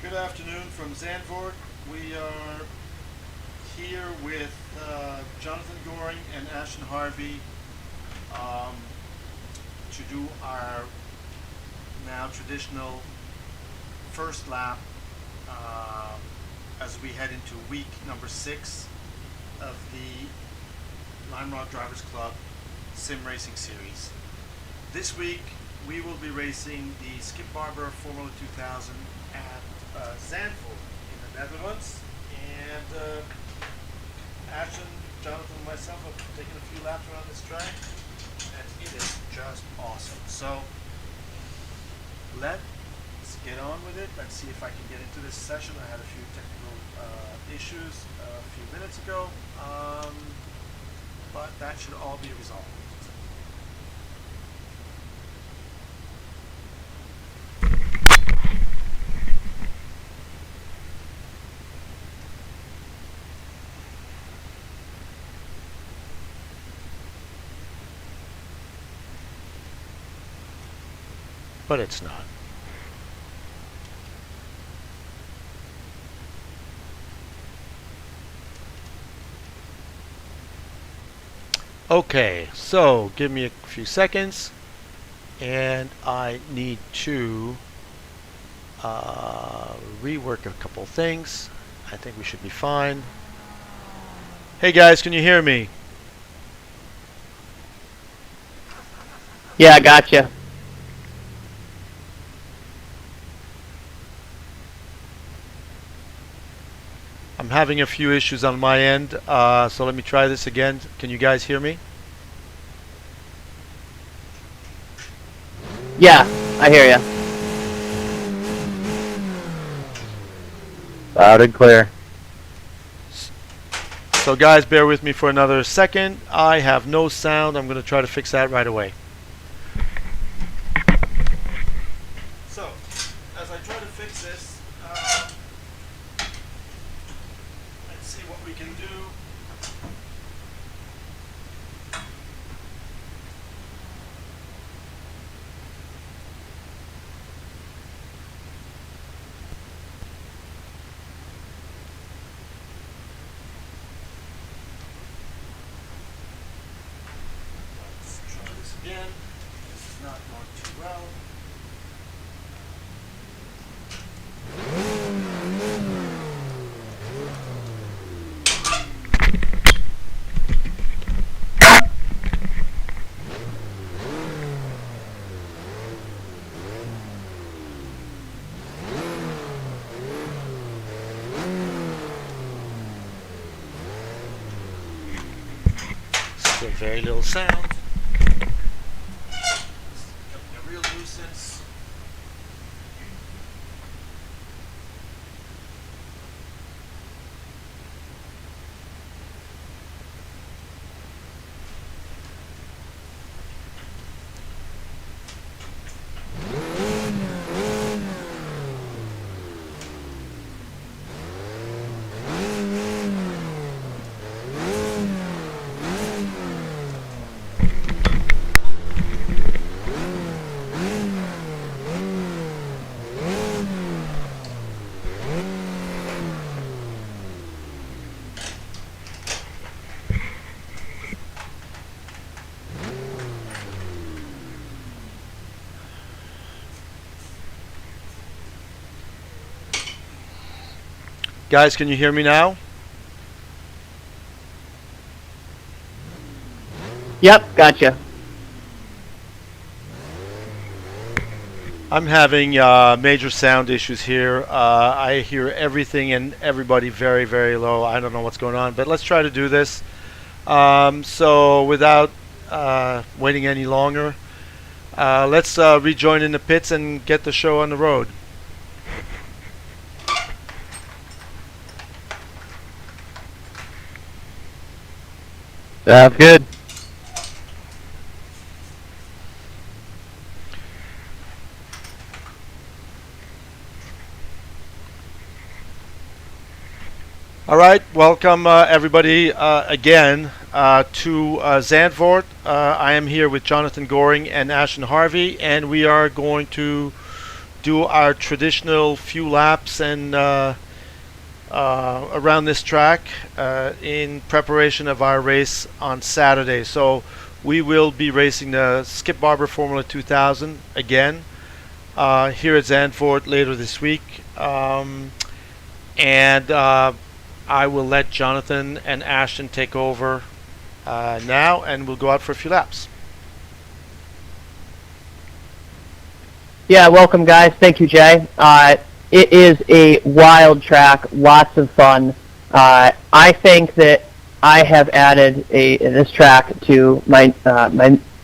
Good afternoon from Zandvoort. We are here with Jonatham Goring and Ashton Harvey to do our now traditional first lap as we head into week number 6 of the Lime Rock Drivers Club Sim Racing Series. This week we will be racing the Skip Barber F2000 at Zandvoort in the Netherlands, and Ashton, Jonathan, and myself have taken a few laps around this track, and it is just awesome. So let's get on with it. Let's see if I can get into this session. I had a few technical issues a few minutes ago, but that should all be resolved. But it's not. Okay, so give me a few seconds, and I need to rework a couple things. I think we should be fine. Hey guys, can you hear me? Yeah, I gotcha. I'm having a few issues on my end, so let me try this again. Can you guys hear me? Yeah, I hear ya. Loud and clear. So guys, bear with me for another second. I have no sound. I'm going to try to fix that right away. So, as I try to fix this, let's see what we can do. Let's try this again. This is not going too well. Still very little sound. A real nuisance. Guys, can you hear me now? Yep, gotcha. I'm having major sound issues here. I hear everything and everybody very, very low. I don't know what's going on, but let's try to do this. So without waiting any longer, let's rejoin in the pits and get the show on the road. Sounds good. All right, welcome everybody again to Zandvoort. I am here with Jonatham Goring and Ashton Harvey, and we are going to do our traditional few laps and around this track in preparation of our race on Saturday. So we will be racing the Skip Barber Formula 2000 again here at Zandvoort later this week. And I will let Jonathan and Ashton take over now, and we'll go out for a few laps. Yeah, welcome guys. Thank you, Jay. It is a wild track, lots of fun. I think that I have added this track to my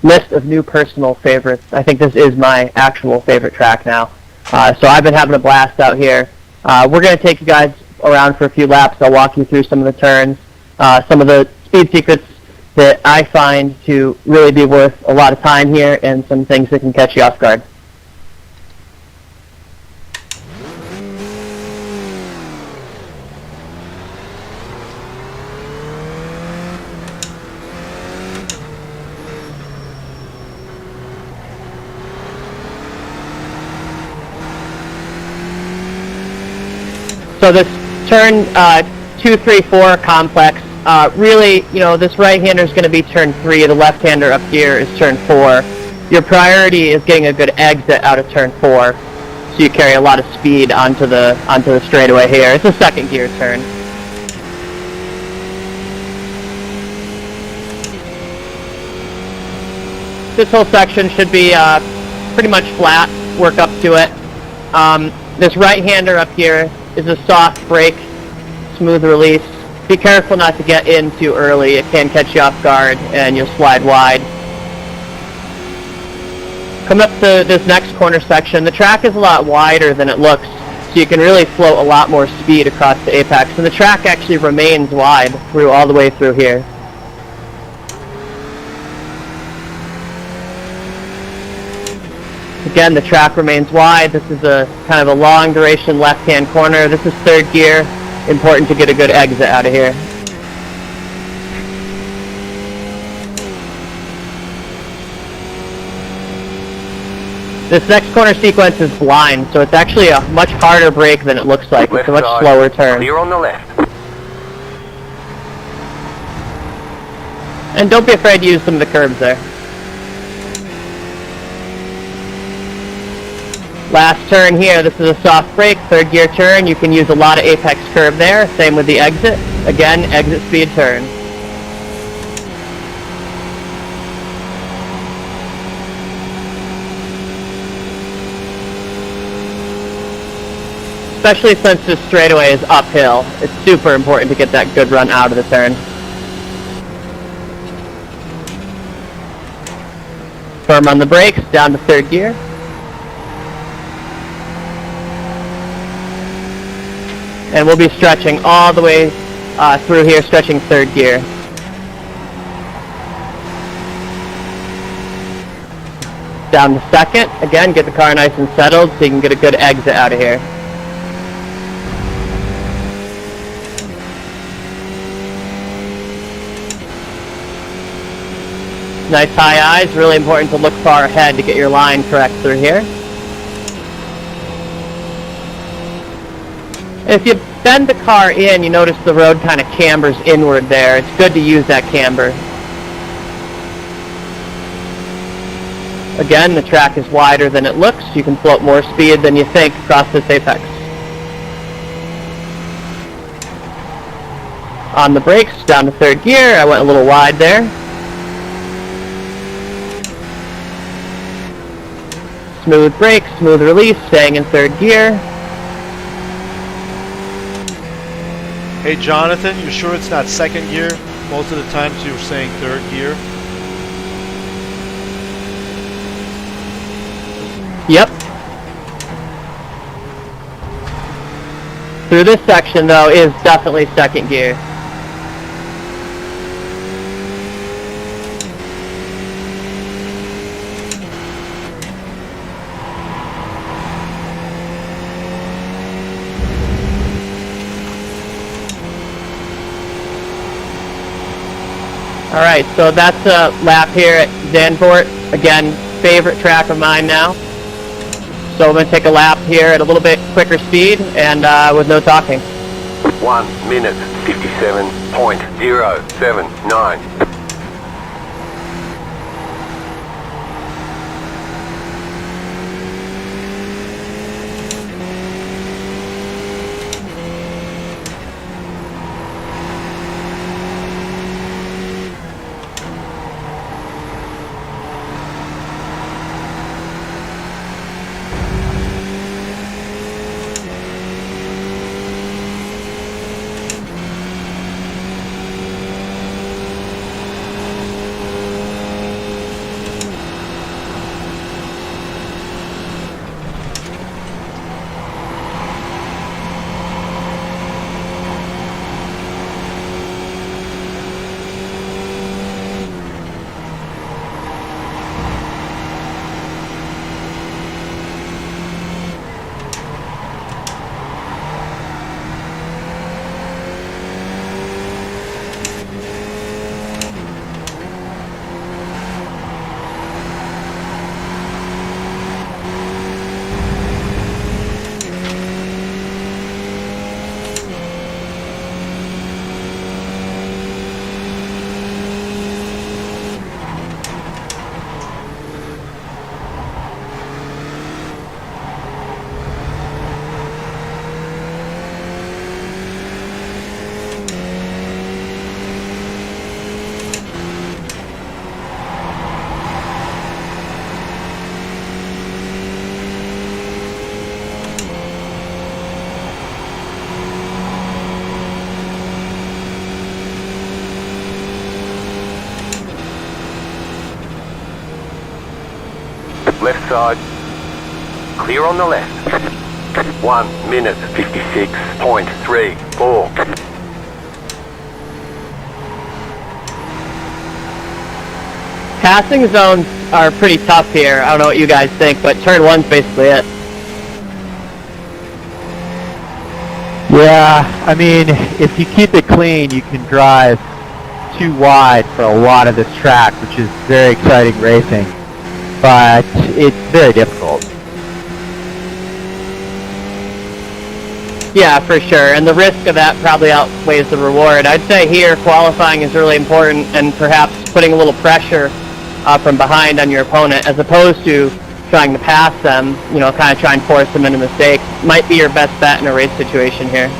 list of new personal favorites. I think this is my actual favorite track now. So I've been having a blast out here. We're going to take you guys around for a few laps. I'll walk you through some of the turns, some of the speed secrets that I find to really be worth a lot of time here, and some things that can catch you off guard. So this turn 2, 3, 4 complex, really, you know, this right-hander is going to be turn 3. The left-hander up here is turn 4. Your priority is getting a good exit out of turn 4, so you carry a lot of speed onto the straightaway here. It's a second gear turn. This whole section should be pretty much flat. Work up to it. This right-hander up here is a soft brake, smooth release. Be careful not to get in too early. It can catch you off guard and you'll slide wide. Come up to this next corner section. The track is a lot wider than it looks, so you can really float a lot more speed across the apex. And the track actually remains wide through all the way through here. Again, the track remains wide. This is a kind of a long duration left-hand corner. This is third gear. Important to get a good exit out of here. This next corner sequence is blind, so it's actually a much harder brake than it looks like. It's a much slower turn. Clear on the left. And don't be afraid to use some of the curbs there. Last turn here, this is a soft brake, third gear turn. You can use a lot of apex curve there. Same with the exit. Again, exit speed turn. Especially since this straightaway is uphill, it's super important to get that good run out of the turn. Firm on the brakes, down to third gear. And we'll be stretching all the way through here, stretching third gear. Down to second. Again, get the car nice and settled so you can get a good exit out of here. Nice high eyes. Really important to look far ahead to get your line correct through here. If you bend the car in, you notice the road kind of cambers inward there. It's good to use that camber. Again, the track is wider than it looks. You can float more speed than you think across this apex. On the brakes, down to third gear. I went a little wide there. Smooth brake, smooth release, staying in third gear. Hey Jonathan, you sure it's not second gear? Most of the times you're saying third gear. Yep. Through this section though is definitely second gear. Alright, so that's a lap here at Zandvoort. Again, favorite track of mine now. So I'm going to take a lap here at a little bit quicker speed and with no talking. 1 minute 57.079. Left side. Clear on the left. 1 minute 56.34. Passing zones are pretty tough here. I don't know what you guys think, but turn one's basically it. Yeah, I mean, if you keep it clean, you can drive too wide for a lot of this track, which is very exciting racing. But it's very difficult. Yeah, for sure. And the risk of that probably outweighs the reward. I'd say here qualifying is really important, and perhaps putting a little pressure from behind on your opponent as opposed to trying to pass them, you know, kind of try and force them into mistakes, might be your best bet in a race situation here.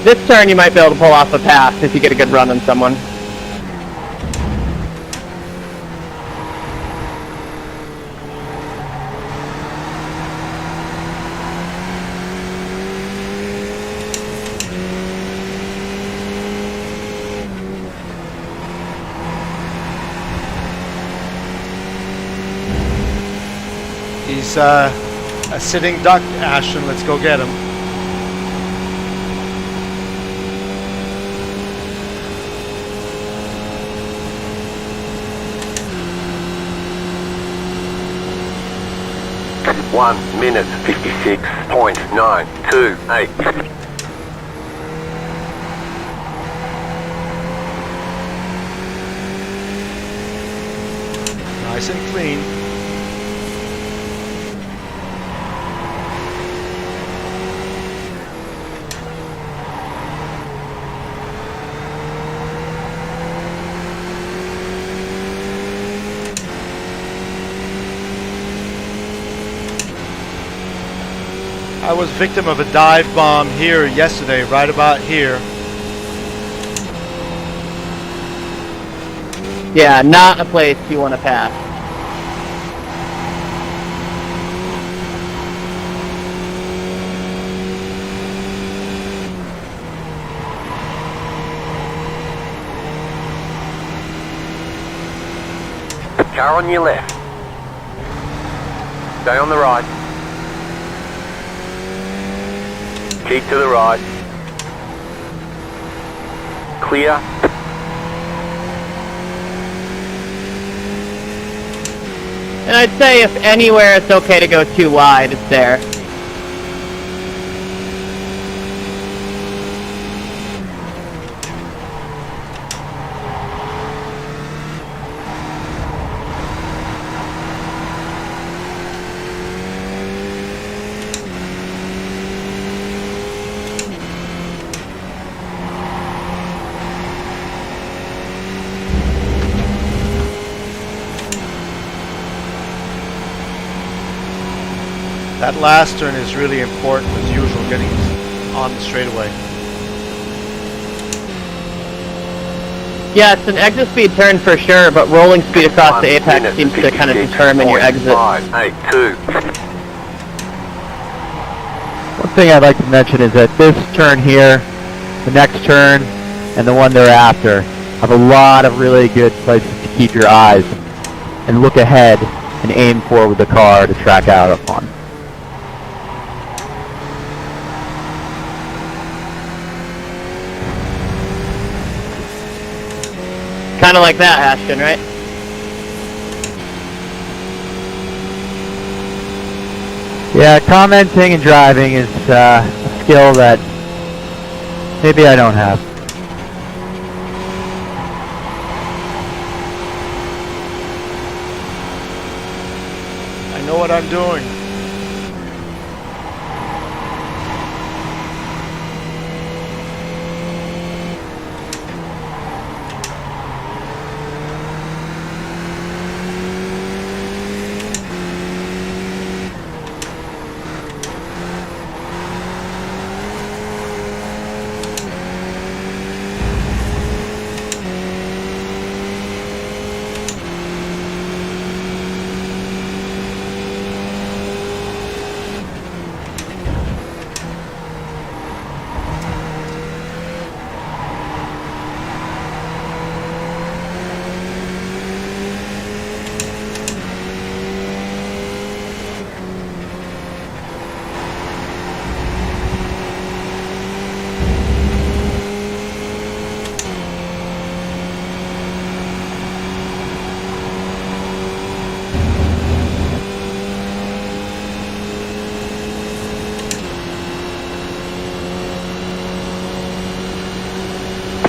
This turn you might be able to pull off a pass if you get a good run on someone. He's a sitting duck, Ashton. Let's go get him. One minute 56.928. Nice and clean. I was victim of a dive bomb here yesterday, right about here. Yeah, not a place you want to pass. Car on your left. Stay on the right. Keep to the right. Clear. And I'd say if anywhere it's okay to go too wide, it's there. That last turn is really important as usual, getting on the straightaway. Yeah, it's an exit speed turn for sure, but rolling speed across the apex seems to kind of determine your exit. 582. One thing I'd like to mention is that this turn here, the next turn, and the one thereafter have a lot of really good places to keep your eyes and look ahead and aim for with the car to track out upon. Kind of like that, Ashton, right? Yeah, commenting and driving is a skill that maybe I don't have. I know what I'm doing.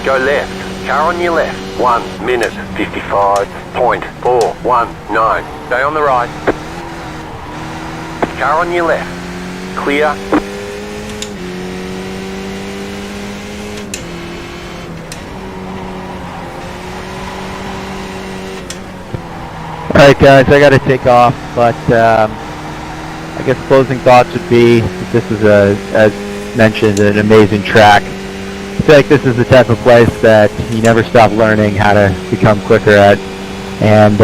Go left. Car on your left. 1 minute 55.419. Stay on the right. Car on your left. Clear. Alright guys, I gotta take off, but I guess closing thoughts would be that this is, as mentioned, an amazing track. I feel like this is the type of place that you never stop learning how to become quicker at, and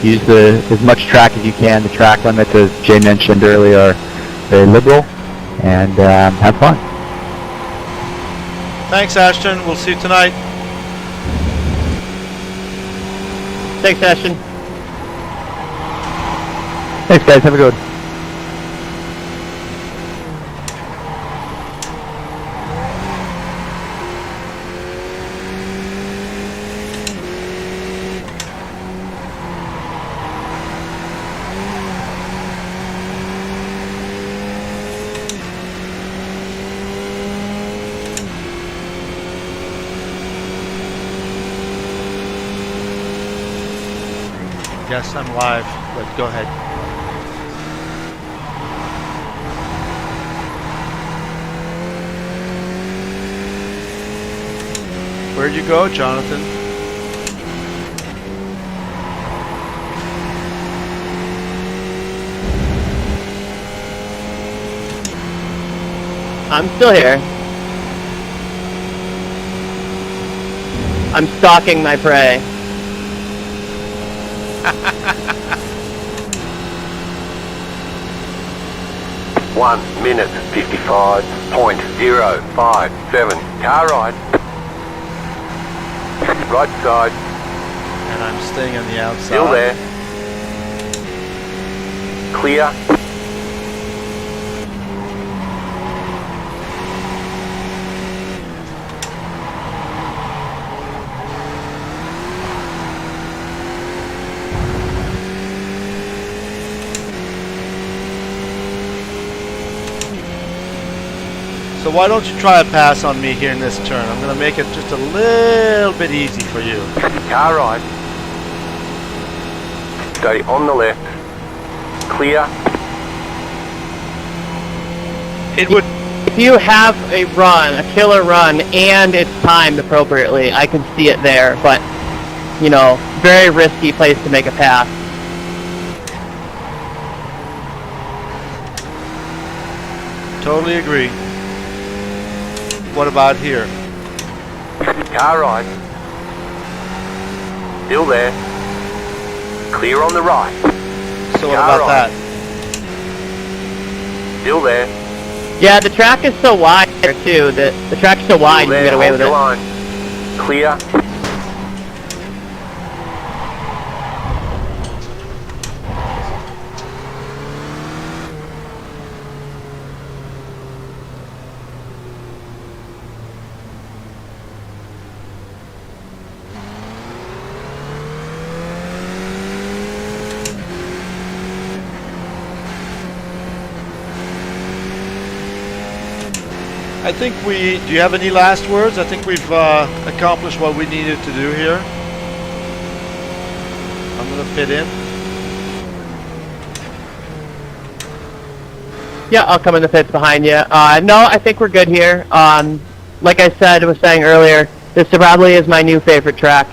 use as much track as you can. The track limits, as Jay mentioned earlier, are very liberal, and have fun. Thanks, Ashton. We'll see you tonight. Thanks, Ashton. Thanks guys, have a good one. Yes, I'm live, but go ahead. Where'd you go, Jonathan? I'm still here. I'm stalking my prey. 1 minute 55.057. Car right. Right side. And I'm staying on the outside. Still there. Clear. So why don't you try a pass on me here in this turn? I'm going to make it just a little bit easy for you. Car right. Stay on the left. Clear. It would... If you have a run, a killer run, and it's timed appropriately, I can see it there, but, you know, very risky place to make a pass. Totally agree. What about here? Car right. Still there. Clear on the right. So what Car about right. that? Still there. Yeah, the track is so wide there, too. The track's so wide, you can get away with it. Line. Clear. I think we... Do you have any last words? I think we've accomplished what we needed to do here. I'm going to pit in. Yeah, I'll come in the pits behind you. No, I think we're good here. Like I was saying earlier, this probably is my new favorite track.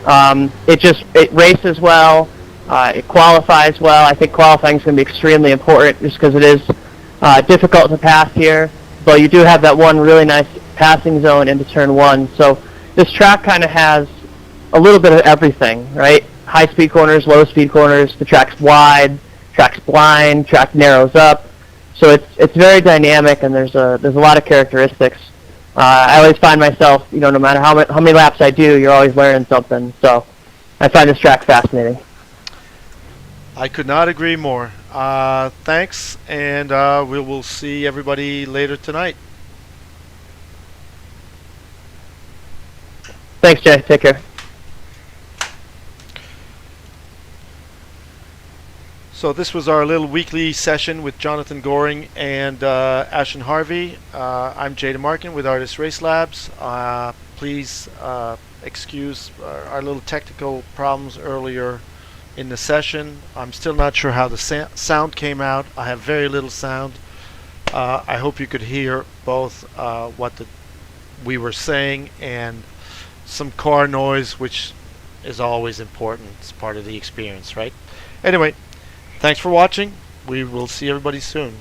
It races well. It qualifies well. I think qualifying is going to be extremely important just because it is difficult to pass here. But you do have that one really nice passing zone into turn one. So this track kind of has a little bit of everything, right? High speed corners, low speed corners. The track's wide, track's blind, track narrows up. So it's very dynamic, and there's a lot of characteristics. I always find myself, you know, no matter how many laps I do, you're always learning something. So I find this track fascinating. I could not agree more. Thanks, and we will see everybody later tonight. Thanks, Jay. Take care. So this was our little weekly session with Jonatham Goring and Ashton Harvey. I'm Jay Marcken with Artist Race Labs. Please excuse our little technical problems earlier in the session. I'm still not sure how the sound came out. I have very little sound. I hope you could hear both what we were saying and some car noise, which is always important. It's part of the experience, right? Anyway, thanks for watching. We will see everybody soon.